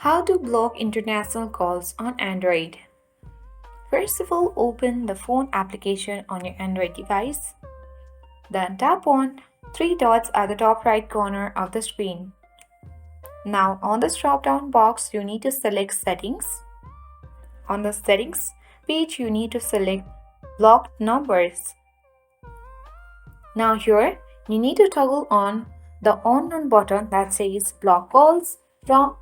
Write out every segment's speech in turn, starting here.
How to block international calls on Android. First of all, open the phone application on your Android device. Then tap on three dots at the top right corner of the screen. Now on this drop-down box, you need to select Settings. On the Settings page, you need to select Blocked Numbers. Now here, you need to toggle on the unknown button that says Block Calls from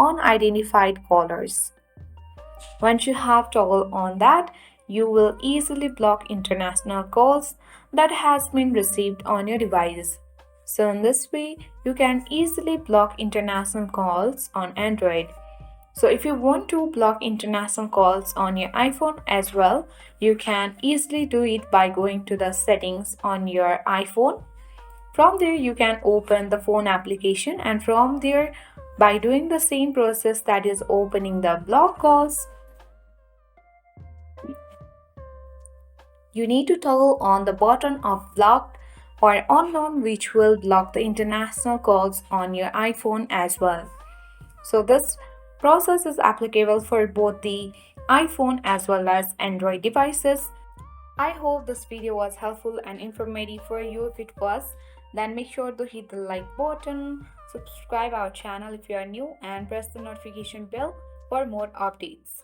Unidentified Callers. Once you have toggle on that, you will easily block international calls that has been received on your device. So in this way, you can easily block international calls on Android. So if you want to block international calls on your iPhone as well, you can easily do it by going to the settings on your iPhone. From there, you can open the phone application, and from there, by doing the same process, that is opening the block calls, you need to toggle on the button of blocked or unknown, which will block the international calls on your iPhone as well. So this process is applicable for both the iPhone as well as Android devices. I hope this video was helpful and informative for you. If it was, then make sure to hit the like button, subscribe our channel if you are new, and press the notification bell for more updates.